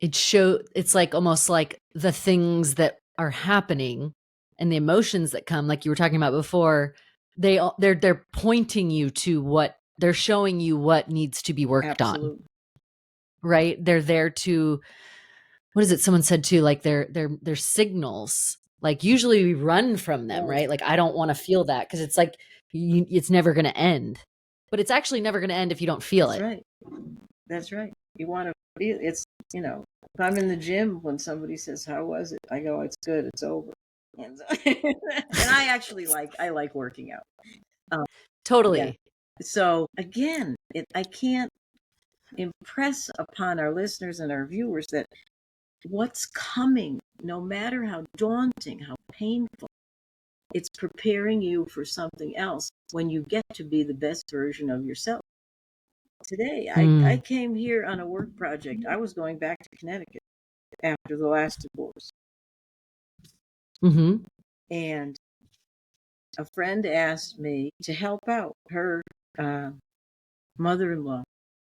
It's like almost like the things that are happening and the emotions that come, like you were talking about before, they're pointing you to they're showing you what needs to be worked on, Absolutely. right? They're there to, what is it? Someone said too, like they're signals. Like usually we run from them, right? Like I don't want to feel that because it's like it's never going to end, but it's actually never going to end if you don't feel That's it. right. That's right. You want to feel if I'm in the gym, when somebody says, "How was it?" I go, "It's good. It's over." And, and I like working out. Yeah. Totally. So again, I can't impress upon our listeners and our viewers that what's coming, no matter how daunting, how painful, it's preparing you for something else when you get to be the best version of yourself. Today, I Mm. came here on a work project. I was going back to Connecticut after the last divorce. Mhm. And a friend asked me to help out her mother-in-law,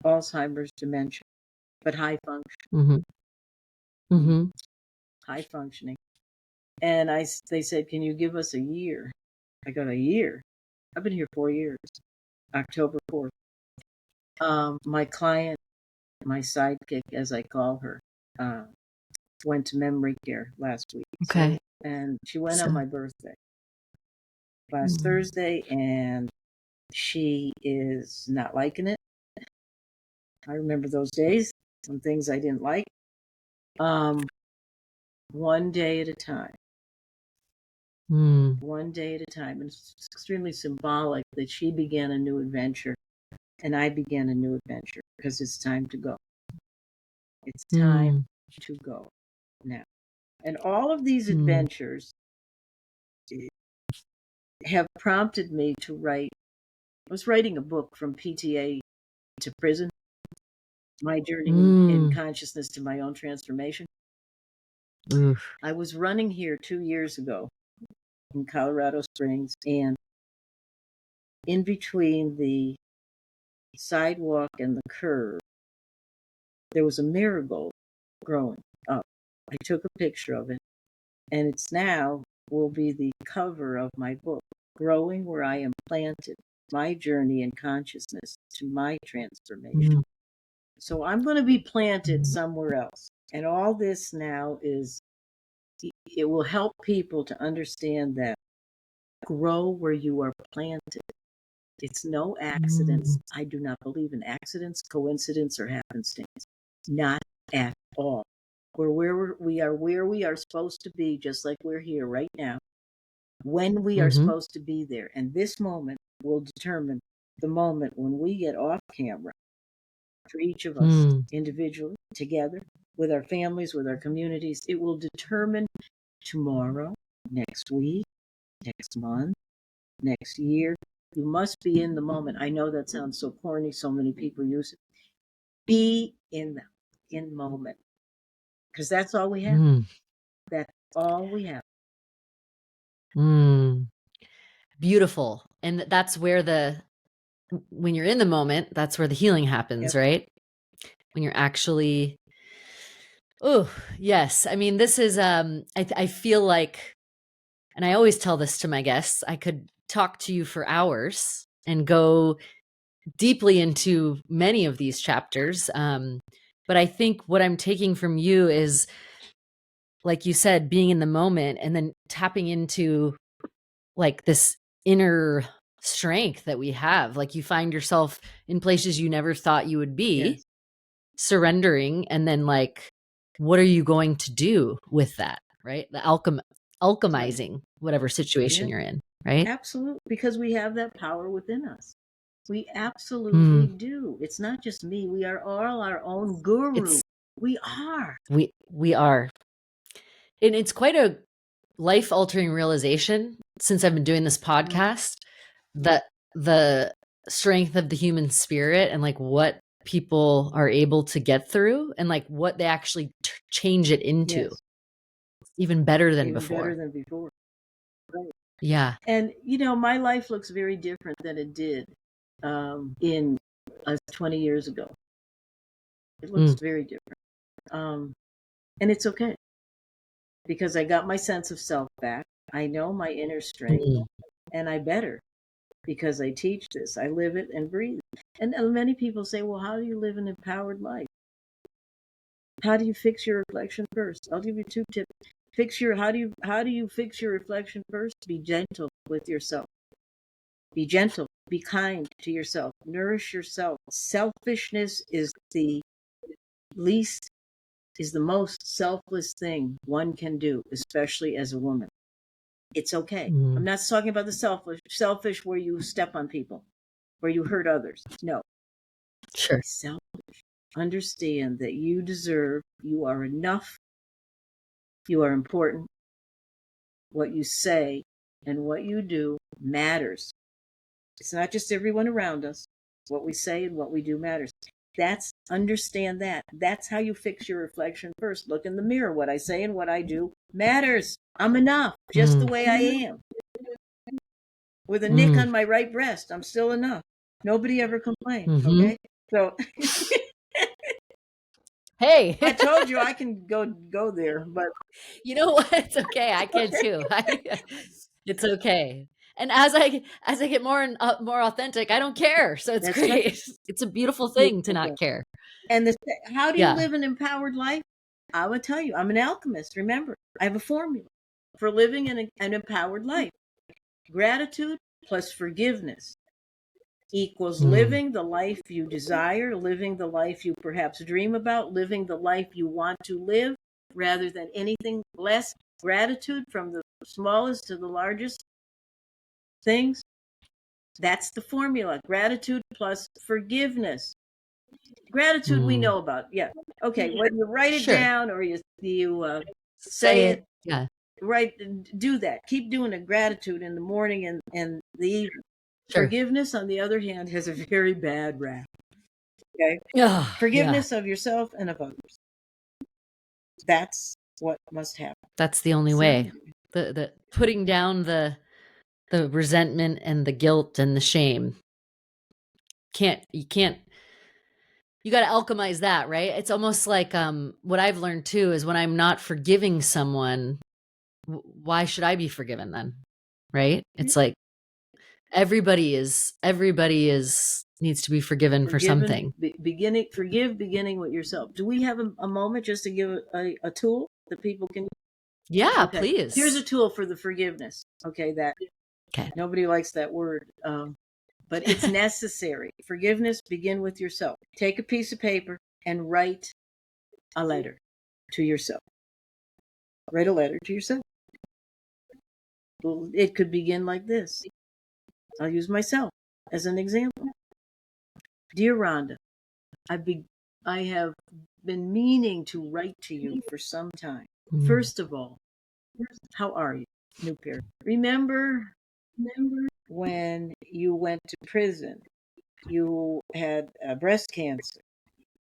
Alzheimer's, dementia, but high function, Mhm. Mhm. high functioning. And they said, "Can you give us a year?" I got a year. I've been here 4 years. October 4th. My client, my sidekick, as I call her, went to memory care last week. Okay. And she went on So my birthday last mm. Thursday, and she is not liking it. I remember those days, some things I didn't like. One day at a time. Mm. One day at a time. And it's extremely symbolic that she began a new adventure and I began a new adventure, because it's time to go. It's time Mm. to go now. And all of these Mm. adventures have prompted me to write. I was writing a book, From PTA to Prison: My Journey in Mm. Consciousness to My Own Transformation. Oof. I was running here 2 years ago in Colorado Springs, and in between the sidewalk and the curb, there was a marigold growing up. I took a picture of it, and it's now will be the cover of my book, Growing Where I Am Planted: My Journey in Consciousness to My Transformation. Mm. So I'm going to be planted somewhere else. And all this now it will help people to understand that grow where you are planted. It's no accidents. I do not believe in accidents, coincidence, or happenstance. Not at all. We are where we are supposed to be, just like we're here right now, when we are supposed to be there. And this moment will determine the moment when we get off camera for each of us individually, together, with our families, with our communities. It will determine tomorrow, next week, next month, next year. You must be in the moment. I know that sounds so corny. So many people use it. Be in the moment, because that's all we have. That's all we have. Beautiful. And that's where when you're in the moment, that's where the healing happens, right? When you're actually, oh, yes. I mean, this is, I feel like, and I always tell this to my guests, I could talk to you for hours and go deeply into many of these chapters. But I think what I'm taking from you is, like you said, being in the moment and then tapping into like this inner strength that we have. Like you find yourself in places you never thought you would be, surrendering, and then like, what are you going to do with that? Right? The alchemizing whatever situation you're in, right? Absolutely. Because we have that power within us. We absolutely do. It's not just me. We are all our own guru. We are. We are. And it's quite a life-altering realization since I've been doing this podcast, that the strength of the human spirit and like what people are able to get through and like what they actually change it into. Even better than before. Right. Yeah. And my life looks very different than it did in 20 years ago. It looks very different. And it's okay, because I got my sense of self back. I know my inner strength, and I better, because I teach this. I live it and breathe it. And many people say, well, how do you live an empowered life? How do you fix your reflection first? I'll give you 2 tips. How do you fix your reflection first? Be gentle with yourself. Be gentle. Be kind to yourself. Nourish yourself. Selfishness is the most selfless thing one can do, especially as a woman. It's okay. I'm not talking about the selfish where you step on people, where you hurt others. No. Sure. Selfish. Understand that you deserve, you are enough, you are important. What you say and what you do matters. It's not just everyone around us. What we say and what we do matters. Understand that. That's how you fix your reflection first. Look in the mirror. What I say and what I do matters. I'm enough, just the way I am. With a nick on my right breast, I'm still enough. Nobody ever complained. Okay? So hey, I told you I can go there, but you know what? It's okay. I can too. It's okay. And as I get more and more authentic, I don't care. So it's great. Right. It's a beautiful thing to not care. And how do you live an empowered life? I will tell you, I'm an alchemist. Remember, I have a formula for living an empowered life. Gratitude plus forgiveness equals living the life you desire, living the life you perhaps dream about, living the life you want to live, rather than anything less. Gratitude, from the smallest to the largest things. That's the formula. Gratitude plus forgiveness. Gratitude we know about. Yeah. Okay. Whether you write it down or you say it. Yeah. Right. Do that. Keep doing it. Gratitude in the morning and the evening. Forgiveness, on the other hand, has a very bad rap. Okay. Forgiveness of yourself and of others. That's what must happen. That's the only way. The putting down the resentment and the guilt and the shame. You got to alchemize that, right? It's almost like what I've learned too is when I'm not forgiving someone, why should I be forgiven then? Right? It's like everybody needs to be forgiven for something. Beginning with yourself. Do we have a moment just to give a tool that people can? Yeah, please. Here's a tool for the forgiveness. Okay, nobody likes that word. but it's necessary. Forgiveness, begin with yourself. Take a piece of paper and write a letter to yourself. Write a letter to yourself. It could begin like this. I'll use myself as an example. Dear Rhonda, I have been meaning to write to you for some time. First of all, how are you? New pair. Remember when you went to prison? You had breast cancer.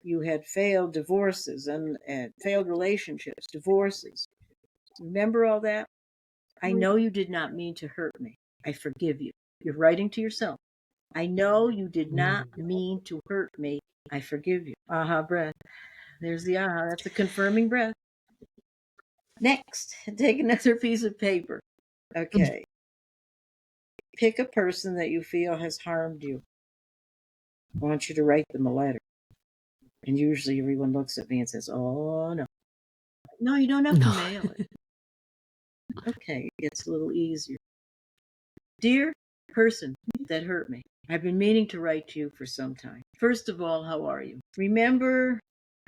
You had failed divorces and failed relationships, divorces. Remember all that? I know you did not mean to hurt me. I forgive you. You're writing to yourself. I know you did not mean to hurt me. I forgive you. Aha breath. There's the aha. That's a confirming breath. Next, take another piece of paper. Okay. Pick a person that you feel has harmed you. I want you to write them a letter. And usually everyone looks at me and says, oh, no. No, you don't have to mail it. Okay, it gets a little easier. Dear person that hurt me, I've been meaning to write to you for some time. First of all, how are you? Remember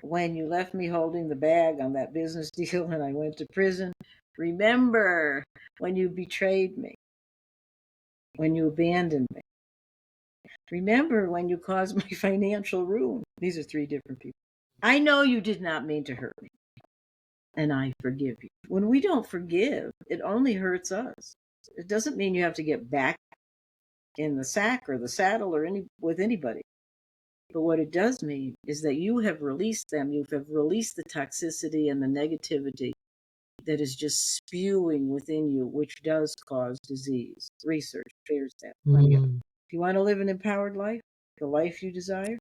when you left me holding the bag on that business deal and I went to prison? Remember when you betrayed me? When you abandoned me? Remember when you caused my financial ruin? These are three different people. I know you did not mean to hurt me, and I forgive you. When we don't forgive, it only hurts us. It doesn't mean you have to get back in the sack or the saddle or with anybody. But what it does mean is that you have released them. You have released the toxicity and the negativity that is just spewing within you, which does cause disease. Research bears that. If you want to live an empowered life, the life you desire,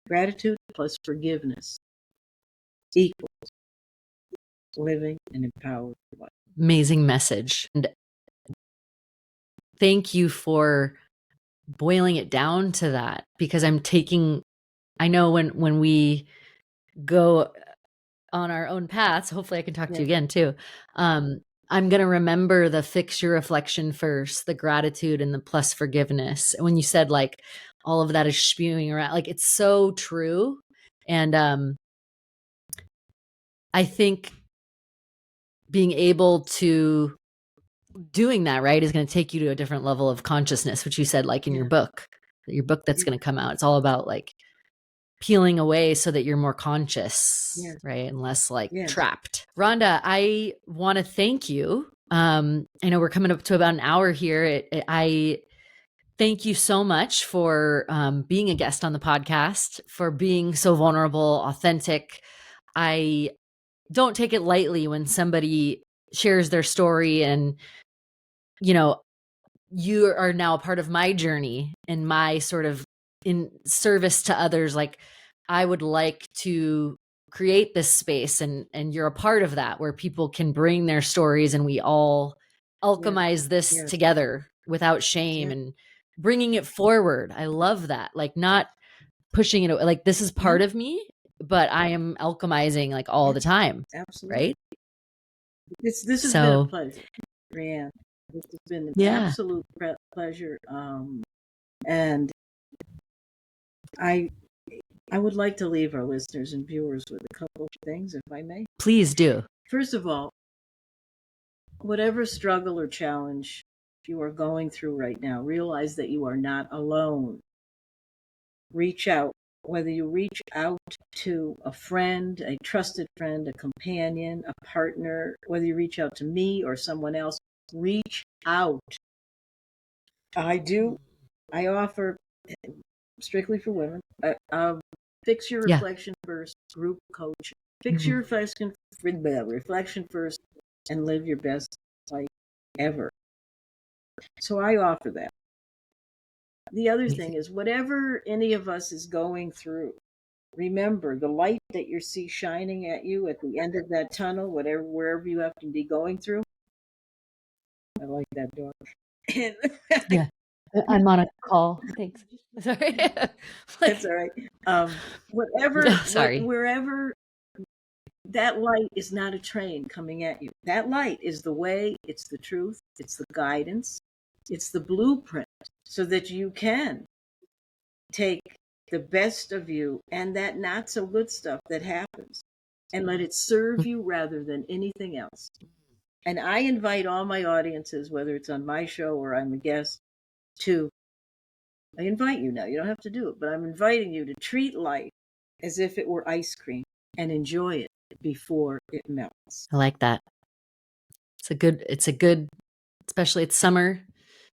gratitude plus forgiveness equals living an empowered life. Amazing message. And thank you for boiling it down to that, because I know when we go on our own paths, hopefully I can talk to you again too. I'm going to remember the fix your reflection first, the gratitude and the plus forgiveness. When you said like all of that is spewing around, like it's so true. And I think being able to doing that, right, is going to take you to a different level of consciousness, which you said like in your book that's going to come out. It's all about like peeling away so that you're more conscious, right? And less like trapped. Rhonda, I want to thank you. I know we're coming up to about an hour here. I thank you so much for being a guest on the podcast, for being so vulnerable, authentic. I don't take it lightly when somebody shares their story, and, you know, you are now a part of my journey and my sort of in service to others. Like, I would like to create this space, and you're a part of that, where people can bring their stories and we all alchemize this together without shame and bringing it forward. I love that. Like, not pushing it, like this is part of me, but I am alchemizing like all the time. Absolutely. Right. This has been a pleasure, Brianne. This has been an absolute pleasure. And I would like to leave our listeners and viewers with a couple of things, if I may. Please do. First of all, whatever struggle or challenge you are going through right now, realize that you are not alone. Reach out. Whether you reach out to a friend, a trusted friend, a companion, a partner, whether you reach out to me or someone else, reach out. I offer, strictly for women, fix your reflection first, group coach. Fix your reflection first and live your best life ever. So I offer that. The other thing is, whatever any of us is going through, remember the light that you see shining at you at the end of that tunnel, wherever you have to be going through. I like that door. Yeah. I'm on a call. Thanks. Sorry. That's all right. Wherever that light is not a train coming at you. That light is the way, it's the truth, it's the guidance. It's the blueprint so that you can take the best of you and that not so good stuff that happens and let it serve you rather than anything else. And I invite all my audiences, whether it's on my show or I'm a guest, I invite you now, you don't have to do it, but I'm inviting you to treat life as if it were ice cream and enjoy it before it melts. I like that. It's a good, especially it's summer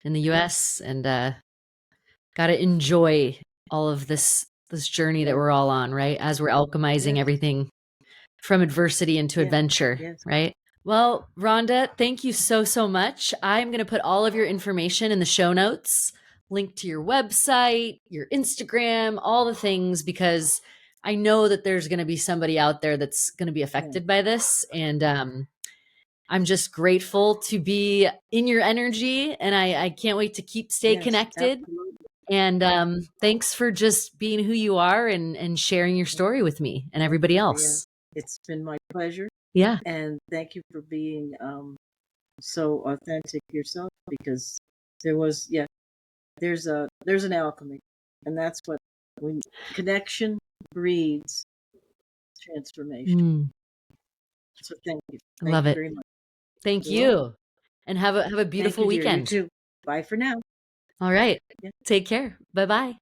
in the US, and got to enjoy all of this journey that we're all on, right? As we're alchemizing everything from adversity into adventure, right? Well, Rhonda, thank you so much. I'm going to put all of your information in the show notes, link to your website, your Instagram, all the things, because I know that there's going to be somebody out there that's going to be affected by this. And I'm just grateful to be in your energy, and I can't wait to stay connected. Absolutely. And thanks for just being who you are and sharing your story with me and everybody else. It's been my pleasure. Yeah. And thank you for being so authentic yourself, because there's an alchemy, and that's what connection breeds transformation. So thank you. Love it. Very much. Thank you. And have a beautiful weekend. You too. Bye for now. All right. Take care. Bye-bye.